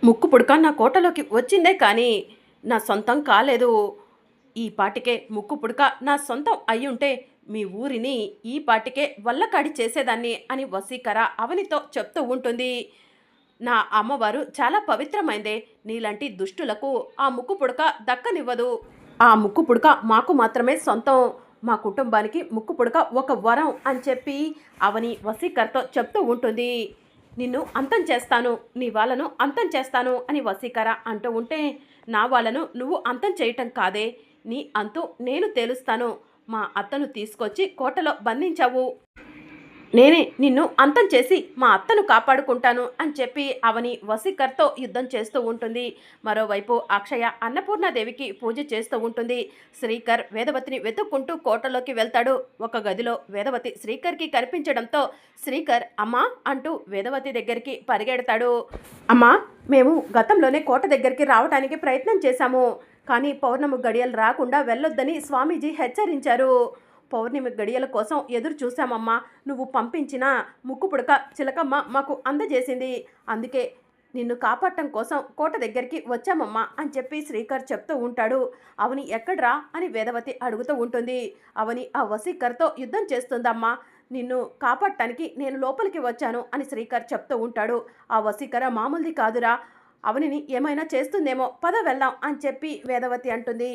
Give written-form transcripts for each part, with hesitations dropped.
ముక్కు పుడక నా కోటలోకి వచ్చిందే కానీ నా సొంతం కాలేదు. ఈ పాటికే ముక్కు పుడక నా సొంతం అయ్యుంటే మీ ఊరిని ఈ పాటికే వల్లకాడి చేసేదాన్ని అని వసీకర అవనితో చెప్తూ ఉంటుంది. నా అమ్మవారు చాలా పవిత్రమైందే. నీలాంటి దుష్టులకు ఆ ముక్కు పుడక దక్కనివ్వదు. ఆ ముక్కు పుడక మాకు మాత్రమే సొంతం. మా కుటుంబానికి ముక్కు పుడక ఒక వరం అని చెప్పి అవని వసీకర్తో చెప్తూ ఉంటుంది. నిన్ను అంతం చేస్తాను, నీ వాళ్ళను అంతం చేస్తాను అని వసీకర అంటూ ఉంటే, నా వాళ్ళను నువ్వు అంతం చేయటం కాదే, నీ అంతు నేను తేలుస్తాను. మా అత్తను తీసుకొచ్చి కోటలో బంధించావు, నేనే నిన్ను అంతం చేసి మా అత్తను కాపాడుకుంటాను అని చెప్పి అవని వసీకర్తో యుద్ధం చేస్తూ ఉంటుంది. మరోవైపు అక్షయ అన్నపూర్ణాదేవికి పూజ చేస్తూ ఉంటుంది. శ్రీకర్ వేదవతిని వెతుక్కుంటూ కోటలోకి వెళ్తాడు. ఒక గదిలో వేదవతి శ్రీకర్కి కనిపించడంతో శ్రీకర్ అమ్మా అంటూ వేదవతి దగ్గరికి పరిగెడతాడు. అమ్మా, మేము గతంలోనే కోట దగ్గరికి రావడానికి ప్రయత్నం చేశాము, కానీ పౌర్ణమి గడియలు రాకుండా వెళ్ళొద్దని స్వామీజీ హెచ్చరించారు. పౌర్ణమి గడియల కోసం ఎదురు చూశామమ్మా. నువ్వు పంపించిన ముక్కు పుడక చిలకమ్మ మాకు అందజేసింది, అందుకే నిన్ను కాపాడటం కోసం కోట దగ్గరికి వచ్చామమ్మా అని చెప్పి శ్రీకర్ చెప్తూ ఉంటాడు. అవని ఎక్కడ్రా అని వేదవతి అడుగుతూ ఉంటుంది. అవని ఆ వసీకర్తో యుద్ధం చేస్తుందమ్మా, నిన్ను కాపాడటానికి నేను లోపలికి వచ్చాను అని శ్రీకర్ చెప్తూ ఉంటాడు. ఆ వసీకర మామూలుది కాదురా, అవనిని ఏమైనా చేస్తుందేమో, పద వెళ్దాం అని చెప్పి వేదవతి అంటుంది.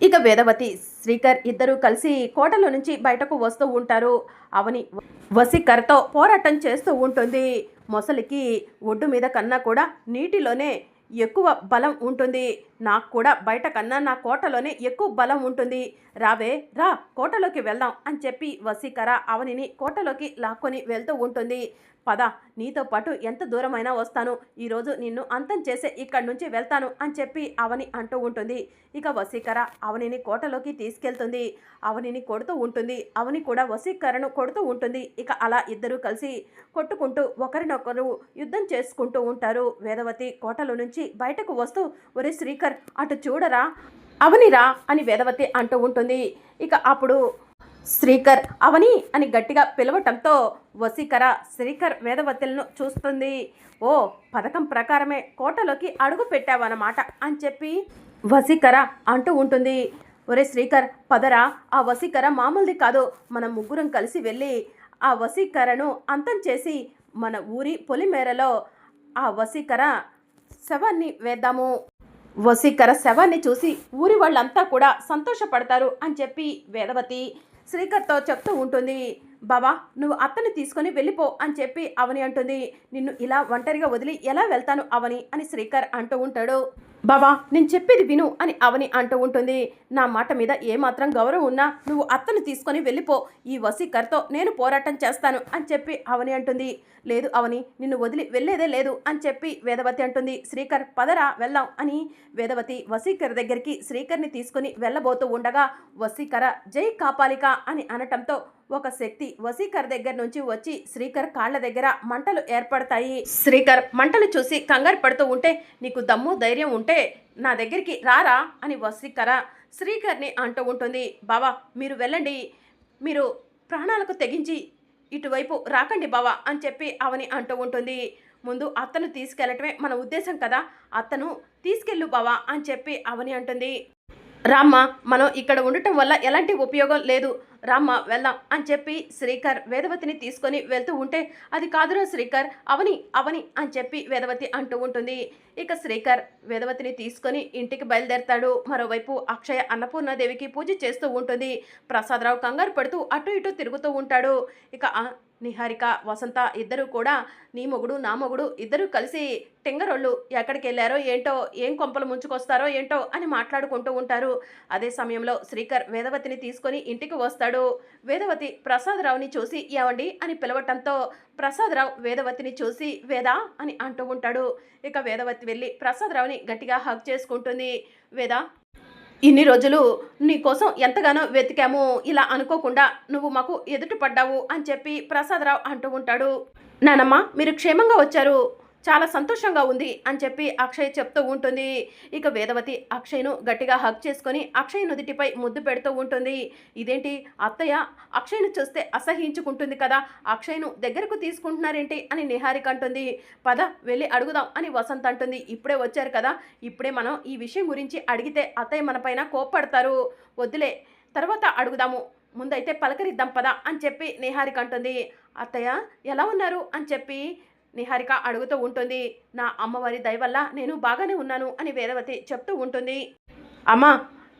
ఇక వేదవతి శ్రీకర్ ఇద్దరూ కలిసి కోటలో నుంచి బయటకు వస్తూ ఉంటారు. అవని వసీకర్తో పోరాటం చేస్తూ ఉంటుంది. మొసలికి ఒడ్డు మీద కన్నా కూడా నీటిలోనే ఎక్కువ బలం ఉంటుంది. నాకు కూడా బయట కన్నా నా కోటలోనే ఎక్కువ బలం ఉంటుంది. రావే రా, కోటలోకి వెళ్దాం అని చెప్పి వసీకర అవనిని కోటలోకి లాక్కొని వెళ్తూ ఉంటుంది. పద, నీతో పాటు ఎంత దూరమైనా వస్తాను, ఈరోజు నిన్ను అంతం చేసే ఇక్కడి నుంచి వెళ్తాను అని చెప్పి అవని అంటూ ఉంటుంది. ఇక వసీకర అవనిని కోటలోకి తీసుకెళ్తుంది. అవనిని కొడుతూ ఉంటుంది. అవని కూడా వసీకరను కొడుతూ ఉంటుంది. ఇక అలా ఇద్దరూ కలిసి కొట్టుకుంటూ ఒకరినొకరు యుద్ధం చేసుకుంటూ ఉంటారు. వేదవతి కోటలో నుంచి బయటకు వస్తూ, ఒరే శ్రీకర్ అటు చూడరా, అవనిరా అని వేదవతి అంటూ ఉంటుంది. ఇక అప్పుడు శ్రీకర్ అవని అని గట్టిగా పిలవటంతో వసీకర శ్రీకర్ వేదవతులను చూస్తుంది. ఓ, పథకం ప్రకారమే కోటలోకి అడుగు పెట్టావన్నమాట అని చెప్పి వసీకర అంటూ ఉంటుంది. ఒరే శ్రీకర్ పదరా, ఆ వసీకర మామూలుది కాదు, మనం ముగ్గురం కలిసి వెళ్ళి ఆ వసీకరను అంతం చేసి మన ఊరి పొలిమేరలో ఆ వసీకర శవాన్ని వేద్దాము. వసీకర శవాన్ని చూసి ఊరి వాళ్ళంతా కూడా సంతోషపడతారు అని చెప్పి వేదవతి శ్రీకర్తో చెప్తూ ఉంటుంది. బాబా, నువ్వు అత్తని తీసుకొని వెళ్ళిపో అని చెప్పి అవని అంటుంది. నిన్ను ఇలా ఒంటరిగా వదిలి ఎలా వెళ్తాను అవని అని శ్రీకర్ అంటూ ఉంటాడు. బాబా, నేను చెప్పేది విను అని అవని అంటూ ఉంటుంది. నా మాట మీద ఏమాత్రం గౌరవం ఉన్నా నువ్వు అత్తను తీసుకొని వెళ్ళిపో, ఈ వసీకర్తో నేను పోరాటం చేస్తాను అని చెప్పి అవని అంటుంది. లేదు అవని, నిన్ను వదిలి వెళ్ళేదే లేదు అని చెప్పి వేదవతి అంటుంది. శ్రీకర్ పదరా వెళ్దాం అని వేదవతి వసీకర్ దగ్గరికి శ్రీకర్ని తీసుకుని వెళ్ళబోతూ ఉండగా వసీకర జై కాపాలిక అని అనటంతో ఒక శక్తి వసీకర్ దగ్గర నుంచి వచ్చి శ్రీకర్ కాళ్ళ దగ్గర మంటలు ఏర్పడతాయి. శ్రీకర్ మంటలు చూసి కంగారు పడుతూ ఉంటే, నీకు దమ్ము ధైర్యం ఉంటే నా దగ్గరికి రారా అని వసీకర శ్రీకర్ని అంటూ ఉంటుంది. బావా, మీరు వెళ్ళండి, మీరు ప్రాణాలకు తెగించి ఇటువైపు రాకండి బావా అని చెప్పి అవని అంటూ ఉంటుంది. ముందు అత్తను తీసుకెళ్ళటమే మన ఉద్దేశం కదా, అత్తను తీసుకెళ్ళు బావా అని చెప్పి అవని అంటుంది. రామ్మ, మనం ఇక్కడ ఉండటం వల్ల ఎలాంటి ఉపయోగం లేదు, రామ్మ వెళ్దాం అని చెప్పి శ్రీకర్ వేదవతిని తీసుకొని వెళ్తూ ఉంటే, అది కాదురా శ్రీకర్, అవని అవని అని చెప్పి వేదవతి అంటూ ఉంటుంది. ఇక శ్రీకర్ వేదవతిని తీసుకొని ఇంటికి బయలుదేరతాడు. మరోవైపు అక్షయ అన్నపూర్ణాదేవికి పూజ చేస్తూ ఉంటుంది. ప్రసాదరావు కంగారు పడుతూ అటు ఇటు తిరుగుతూ ఉంటాడు. ఇక నిహారిక వసంత ఇద్దరు కూడా నీ మొగుడు నా మొగుడు ఇద్దరు కలిసి టెంగరోళ్ళు ఎక్కడికి వెళ్ళారో ఏంటో, ఏం కొంపలు ముంచుకొస్తారో ఏంటో అని మాట్లాడుకుంటూ ఉంటారు. అదే సమయంలో శ్రీకర్ వేదవతిని తీసుకొని ఇంటికి వస్తాడు. వేదవతి ప్రసాదరావుని చూసి ఏవండి అని పిలవటంతో ప్రసాదరావు వేదవతిని చూసి వేదా అని అంటూ ఉంటాడు. ఇక వేదవతి వెళ్ళి ప్రసాదరావుని గట్టిగా హగ్ చేసుకుంటుంది. వేదా, ఇన్ని రోజులు నీ కోసం ఎంతగానో వెతికాము, ఇలా అనుకోకుండా నువ్వు మాకు ఎదుటి పడ్డావు అని చెప్పి ప్రసాదరావు అంటూ ఉంటాడు. నానమ్మ, మీరు క్షేమంగా వచ్చారు, చాలా సంతోషంగా ఉంది అని చెప్పి అక్షయ్ చెప్తూ ఉంటుంది. ఇక వేదవతి అక్షయ్‌ను గట్టిగా హగ్ చేసుకొని అక్షయ్ నుదిటిపై ముద్దు పెడుతూ ఉంటుంది. ఇదేంటి అత్తయ్య అక్షయ్‌ని చూస్తే అసహ్యించుకుంటుంది కదా! అక్షయ్‌ను దగ్గరకు తీసుకుంటున్నారేంటి అని నిహారిక అంటుంది. పద వెళ్ళి అడుగుదాం అని వసంత్ అంటుంది. ఇప్పుడే వచ్చారు కదా! ఇప్పుడే మనం ఈ విషయం గురించి అడిగితే అత్తయ్య మన పైన కోప్పడతారు. వద్దులే తర్వాత అడుగుదాము. ముందైతే పలకరిద్దాం పద అని చెప్పి నిహారిక అంటుంది. అత్తయ్య ఎలా ఉన్నారు అని చెప్పి నిహారిక అడుగుతూ ఉంటుంది. నా అమ్మవారి దయ వల్ల నేను బాగానే ఉన్నాను అని వేదవతి చెప్తూ ఉంటుంది. అమ్మా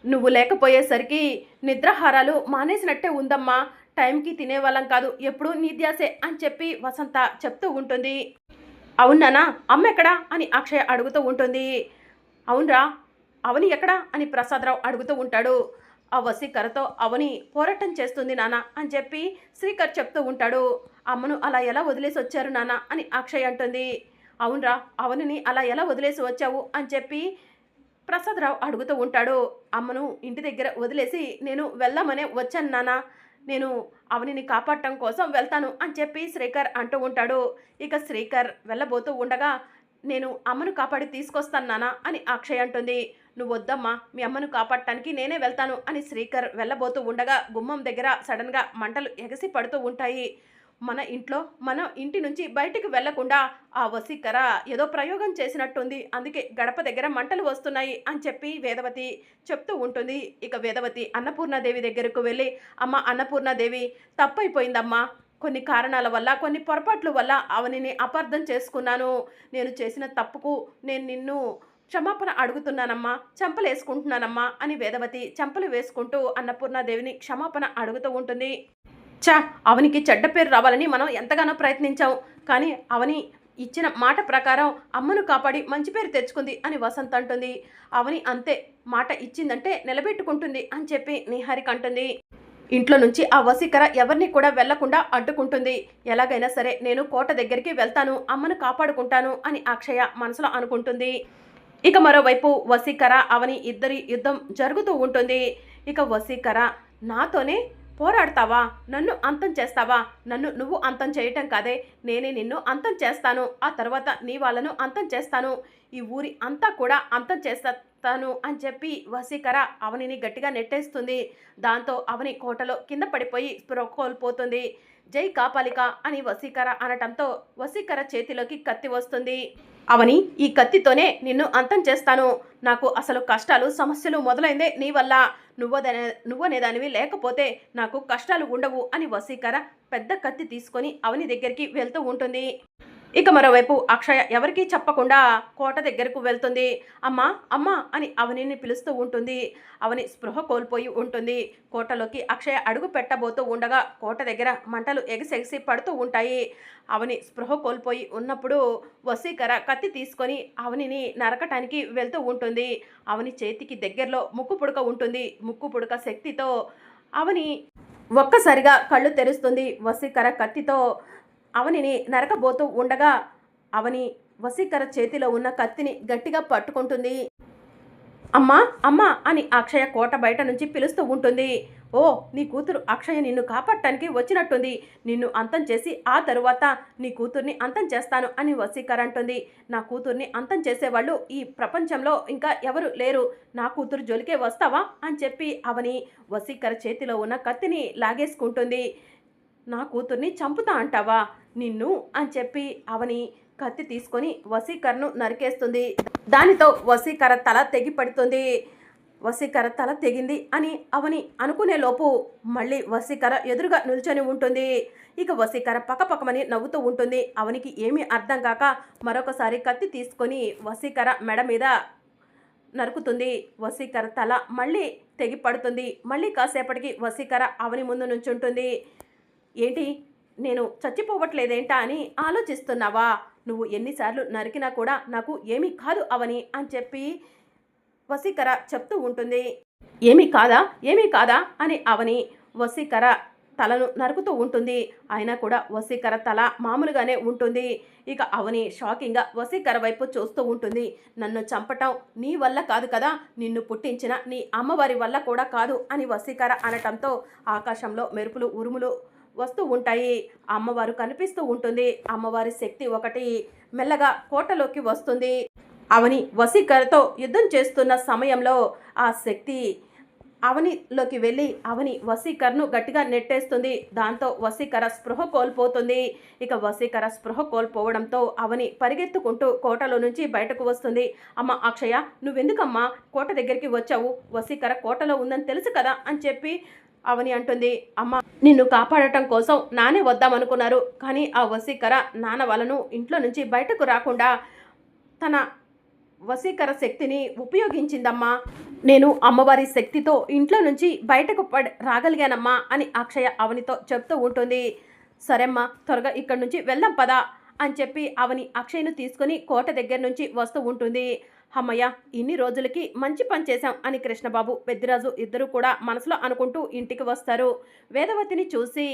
నువ్వు లేకపోయేసరికి నిద్రాహారాలు మానేసినట్టే ఉందమ్మా. టైంకి తినేవాళ్ళం కాదు, ఎప్పుడూ నీ ధ్యాసే అని చెప్పి వసంత చెప్తూ ఉంటుంది. అవునానా అమ్మ ఎక్కడా అని అక్షయ్ అడుగుతూ ఉంటుంది. అవునరా అవని ఎక్కడా అని ప్రసాదరావు అడుగుతూ ఉంటాడు. ఆ వసీకరతో అవని పోరాటం చేస్తుంది నాన్న అని చెప్పి శ్రీకర్ చెప్తూ ఉంటాడు. అమ్మను అలా ఎలా వదిలేసి వచ్చారు నాన్న అని అక్షయ్ అంటుంది. అవునరా అవనిని అలా ఎలా వదిలేసి వచ్చావు అని చెప్పి ప్రసాదరావు అడుగుతూ ఉంటాడు. అమ్మను ఇంటి దగ్గర వదిలేసి నేను వెళ్దామనే వచ్చాను నాన్న. నేను అవనిని కాపాడటం కోసం వెళ్తాను అని చెప్పి శ్రీకర్ అంటూ ఉంటాడు. ఇక శ్రీకర్ వెళ్ళబోతూ ఉండగా నేను అమ్మను కాపాడి తీసుకొస్తాను నాన్న అని అక్షయ్ అంటుంది. నువ్వు వద్దమ్మా మీ అమ్మను కాపాడటానికి నేనే వెళ్తాను అని శ్రీకర్ వెళ్ళబోతూ ఉండగా గుమ్మం దగ్గర సడన్గా మంటలు ఎగసి పడుతూ ఉంటాయి. మన ఇంటి నుంచి బయటికి వెళ్లకుండా ఆ వసీకర ఏదో ప్రయోగం చేసినట్టుంది, అందుకే గడప దగ్గర మంటలు వస్తున్నాయి అని చెప్పి వేదవతి చెప్తూ ఉంటుంది. ఇక వేదవతి అన్నపూర్ణాదేవి దగ్గరకు వెళ్ళి అమ్మ అన్నపూర్ణాదేవి తప్పైపోయిందమ్మా, కొన్ని కారణాల వల్ల కొన్ని పొరపాట్ల వల్ల అవనిని అపార్థం చేసుకున్నాను. నేను చేసిన తప్పుకు నేను నిన్ను క్షమాపణ అడుగుతున్నానమ్మా, చెంపలు వేసుకుంటున్నానమ్మా అని వేదవతి చెంపలు వేసుకుంటూ అన్నపూర్ణాదేవిని క్షమాపణ అడుగుతూ ఉంటుంది. అవనికి చెడ్డ పేరు రావాలని మనం ఎంతగానో ప్రయత్నించాం, కానీ అవని ఇచ్చిన మాట ప్రకారం అమ్మను కాపాడి మంచి పేరు తెచ్చుకుంది అని వసంత్ అంటుంది. అవని అంతే, మాట ఇచ్చిందంటే నిలబెట్టుకుంటుంది అని చెప్పి నిహారిక అంటుంది. ఇంట్లో నుంచి ఆ వసీకర ఎవరిని కూడా వెళ్లకుండా అడ్డుకుంటుంది. ఎలాగైనా సరే నేను కోట దగ్గరికి వెళ్తాను, అమ్మను కాపాడుకుంటాను అని అక్షయ మనసులో అనుకుంటుంది. ఇక మరోవైపు వసీకర అవని ఇద్దరి యుద్ధం జరుగుతూ ఉంటుంది. ఇక వసీకర నాతోనే పోరాడతావా, నన్ను అంతం చేస్తావా, నన్ను నువ్వు అంతం చేయటం కాదే, నేనే నిన్ను అంతం చేస్తాను, ఆ తర్వాత నీ వాళ్ళను అంతం చేస్తాను, ఈ ఊరి అంతా కూడా అంతం చేస్తాను అని చెప్పి వసీకర అవనిని గట్టిగా నెట్టేస్తుంది. దాంతో అవని కోటలో కింద పడిపోయి స్పృహ కోల్పోతుంది. జై కాపాలిక అని వసీకర అనటంతో వసీకర చేతిలోకి కత్తి వస్తుంది. అవని ఈ కత్తితోనే నిన్ను అంతం చేస్తాను, నాకు అసలు కష్టాలు సమస్యలు మొదలైందే నీ వల్ల, నువ్వనేదానివి లేకపోతే నాకు కష్టాలు ఉండవు అని వసీకర పెద్ద కత్తి తీసుకొని అవని దగ్గరికి వెళ్తూ ఉంటుంది. ఇక మరోవైపు అక్షయ ఎవరికీ చెప్పకుండా కోట దగ్గరకు వెళ్తుంది. అమ్మా అమ్మా అని అవనిని పిలుస్తూ ఉంటుంది. అవని స్పృహ కోల్పోయి ఉంటుంది. కోటలోకి అక్షయ అడుగు పెట్టబోతూ ఉండగా కోట దగ్గర మంటలు ఎగిసెగిసి పడుతూ ఉంటాయి. అవని స్పృహ కోల్పోయి ఉన్నప్పుడు వసీకర కత్తి తీసుకొని అవనిని నరకటానికి వెళ్తూ ఉంటుంది. అవని చేతికి దగ్గరలో ముక్కు పుడక ఉంటుంది. ముక్కు పుడక శక్తితో అవని ఒక్కసారిగా కళ్ళు తెరుస్తుంది. వసీకర కత్తితో అవనిని నరకబోతూ ఉండగా అవని వసీకర చేతిలో ఉన్న కత్తిని గట్టిగా పట్టుకుంటుంది. అమ్మా అమ్మా అని అక్షయ కోట బయట నుంచి పిలుస్తూ ఉంటుంది. ఓ నీ కూతురు అక్షయ నిన్ను కాపాడటానికి వచ్చినట్టుంది, నిన్ను అంతం చేసి ఆ తరువాత నీ కూతుర్ని అంతం చేస్తాను అని వసీకర అంటుంది. నా కూతుర్ని అంతం చేసేవాళ్ళు ఈ ప్రపంచంలో ఇంకా ఎవరు లేరు, నా కూతురు జోలికే వస్తావా అని చెప్పి అవని వసీకర చేతిలో ఉన్న కత్తిని లాగేసుకుంటుంది. నా కూతుర్ని చంపుతా అంటావా నిన్ను అని చెప్పి అవని కత్తి తీసుకొని వసీకరను నరికేస్తుంది. దానితో వసీకర తల తెగి పడుతుంది. వసీకర తల తెగింది అని అవని అనుకునే లోపు మళ్ళీ వసీకర ఎదురుగా నిల్చొని ఉంటుంది. ఇక వసీకర పక్కపక్కమని నవ్వుతూ ఉంటుంది. అవనికి ఏమీ అర్థం కాక మరొకసారి కత్తి తీసుకొని వసీకర మెడ మీద నరుకుతుంది. వసీకర తల మళ్ళీ తెగి పడుతుంది. మళ్ళీ కాసేపటికి వసీకర అవని ముందు నుంచుంటుంది. ఏంటి నేను చచ్చిపోవట్లేదేంటా అని ఆలోచిస్తున్నావా, నువ్వు ఎన్నిసార్లు నరికినా కూడా నాకు ఏమీ కాదు అవని అని చెప్పి వసీకర చెప్తూ ఉంటుంది. ఏమీ కాదా అని అవని వసీకర తలను నరుకుతూ ఉంటుంది. అయినా కూడా వసీకర తల మామూలుగానే ఉంటుంది. ఇక అవని షాకింగ్గా వసీకర వైపు చూస్తూ ఉంటుంది. నన్ను చంపటం నీ వల్ల కాదు కదా, నిన్ను పుట్టించిన నీ అమ్మవారి వల్ల కూడా కాదు అని వసీకర అనటంతో ఆకాశంలో మెరుపులు ఉరుములు వస్తూ ఉంటాయి. అమ్మవారు కనిపిస్తూ ఉంటుంది. అమ్మవారి శక్తి ఒకటి మెల్లగా కోటలోకి వస్తుంది. అవని వసీకరతో యుద్ధం చేస్తున్న సమయంలో ఆ శక్తి అవనిలోకి వెళ్ళి అవని వసీకరను గట్టిగా నెట్టేస్తుంది. దాంతో వసీకర స్పృహ కోల్పోతుంది. ఇక వసీకర స్పృహ కోల్పోవడంతో అవని పరిగెత్తుకుంటూ కోటలో నుంచి బయటకు వస్తుంది. అమ్మ అక్షయ, నువ్వెందుకమ్మా కోట దగ్గరికి వచ్చావు? వసీకర కోటలో ఉందని తెలుసు కదా అని చెప్పి అవని అంటుంది. అమ్మ, నిన్ను కాపాడటం కోసం నానే వద్దామనుకున్నారు, కానీ ఆ వసీకర నాన్న వాళ్ళను ఇంట్లో నుంచి బయటకు రాకుండా తన వశీకర శక్తిని ఉపయోగించిందమ్మా. నేను అమ్మవారి శక్తితో ఇంట్లో నుంచి బయటకు రాగలిగానమ్మా అని అక్షయ అవనితో చెప్తూ ఉంటుంది. సరేమ్మా, త్వరగా ఇక్కడి నుంచి వెళ్దాం పదా అని చెప్పి అవని అక్షయ్ను తీసుకుని కోట దగ్గర నుంచి వస్తూ ఉంటుంది. అమ్మయ్య, ఇన్ని రోజులకి మంచి పని చేశాం అని కృష్ణబాబు పెద్దిరాజు ఇద్దరు కూడా మనసులో అనుకుంటూ ఇంటికి వస్తారు. వేదవతిని చూసి,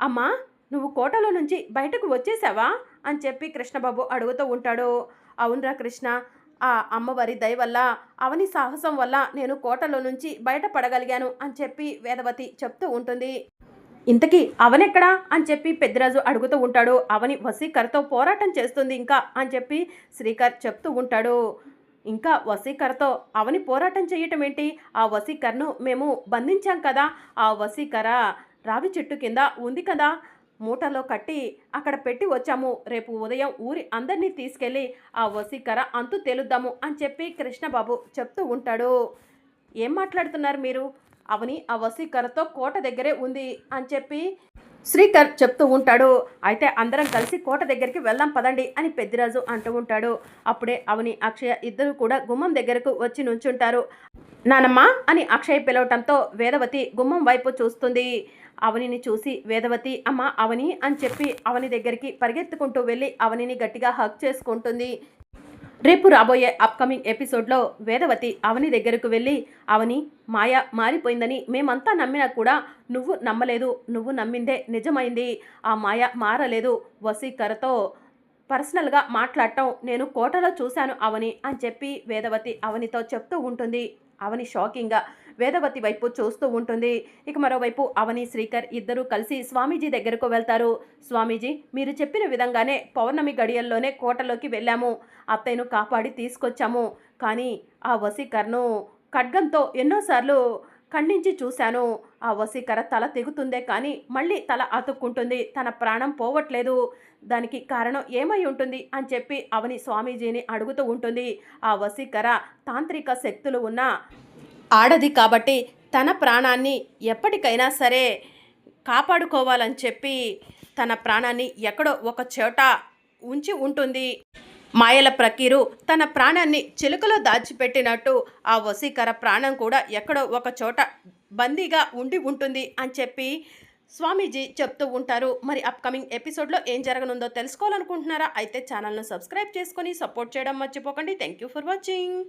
అమ్మా, నువ్వు కోటలో నుంచి బయటకు వచ్చేసావా అని చెప్పి కృష్ణబాబు అడుగుతూ ఉంటాడు. అవునరా కృష్ణ, ఆ అమ్మవారి దయ వల్ల, అవని సాహసం వల్ల నేను కోటలో నుంచి బయటపడగలిగాను అని చెప్పి వేదవతి చెప్తూ ఉంటుంది. ఇంతకీ అవనెక్కడా అని చెప్పి పెద్దిరాజు అడుగుతూ ఉంటాడు. అవని వసీకరతో పోరాటం చేస్తుంది ఇంకా అని చెప్పి శ్రీకర్ చెప్తూ ఉంటాడు. ఇంకా వసీకరతో అవని పోరాటం చేయటం ఏంటి? ఆ వసీకరను మేము బంధించాం కదా, ఆ వసీకర రావి చెట్టు కింద ఉంది కదా, మూటలో కట్టి అక్కడ పెట్టి వచ్చాము. రేపు ఉదయం ఊరి అందరినీ తీసుకెళ్ళి ఆ వసీకర అంతు తేలుద్దాము అని చెప్పి కృష్ణబాబు చెప్తూ ఉంటాడు. ఏం మాట్లాడుతున్నారు మీరు? అవని ఆ వసీకరతో కోట దగ్గరే ఉంది అని చెప్పి శ్రీకర్ చెప్తూ ఉంటాడు. అయితే అందరం కలిసి కోట దగ్గరికి వెళ్దాం పదండి అని పెద్దిరాజు అంటూ ఉంటాడు. అప్పుడే అవని అక్షయ ఇద్దరు కూడా గుమ్మం దగ్గరకు వచ్చి నుంచుంటారు. నానమ్మ అని అక్షయ్ పిలవటంతో వేదవతి గుమ్మం వైపు చూస్తుంది. అవనిని చూసి వేదవతి, అమ్మ అవని అని చెప్పి అవని దగ్గరికి పరిగెత్తుకుంటూ వెళ్ళి అవనిని గట్టిగా హగ్ చేసుకుంటుంది. రేపు రాబోయే అప్కమింగ్ ఎపిసోడ్లో వేదవతి అవని దగ్గరకు వెళ్ళి, అవని, మాయ మారిపోయిందని మేమంతా నమ్మినా కూడా నువ్వు నమ్మలేదు, నువ్వు నమ్మిందే నిజమైంది, ఆ మాయ మారలేదు, వసీకరతో పర్సనల్గా మాట్లాడటం నేను కోటలో చూశాను అవని అని చెప్పి వేదవతి అవనితో చెప్తూ ఉంటుంది. అవని షాకింగ్గా వేదవతి వైపు చూస్తూ ఉంటుంది. ఇక మరోవైపు అవని శ్రీకర్ ఇద్దరూ కలిసి స్వామీజీ దగ్గరకు వెళ్తారు. స్వామీజీ, మీరు చెప్పిన విధంగానే పౌర్ణమి గడియల్లోనే కోటలోకి వెళ్ళాము, అత్తయ్యను కాపాడి తీసుకొచ్చాము, కానీ ఆ వసీకర్ను ఖడ్గంతో ఎన్నోసార్లు ఖండించి చూశాను. ఆ వసీకర తల తెగుతుందే కానీ మళ్ళీ తల అతుక్కుంటుంది, తన ప్రాణం పోవట్లేదు, దానికి కారణం ఏమై ఉంటుంది అని చెప్పి అవని స్వామీజీని అడుగుతూ ఉంటుంది. ఆ వసీకర తాంత్రిక శక్తులు ఉన్న ఆడది కాబట్టి తన ప్రాణాన్ని ఎప్పటికైనా సరే కాపాడుకోవాలని చెప్పి తన ప్రాణాన్ని ఎక్కడో ఒక చోట ఉంచి ఉంటుంది. మాయల ప్రకీరు తన ప్రాణాన్ని చిలుకలో దాచిపెట్టినట్టు ఆ వసీకర ప్రాణం కూడా ఎక్కడో ఒక చోట బందీగా ఉండి ఉంటుంది అని చెప్పి స్వామీజీ చెప్తూ ఉంటారు. మరి అప్కమింగ్ ఎపిసోడ్లో ఏం జరగనుందో తెలుసుకోవాలనుకుంటున్నారా? అయితే ఛానల్ను సబ్స్క్రైబ్ చేసుకొని సపోర్ట్ చేయడం మర్చిపోకండి. Thank you for watching.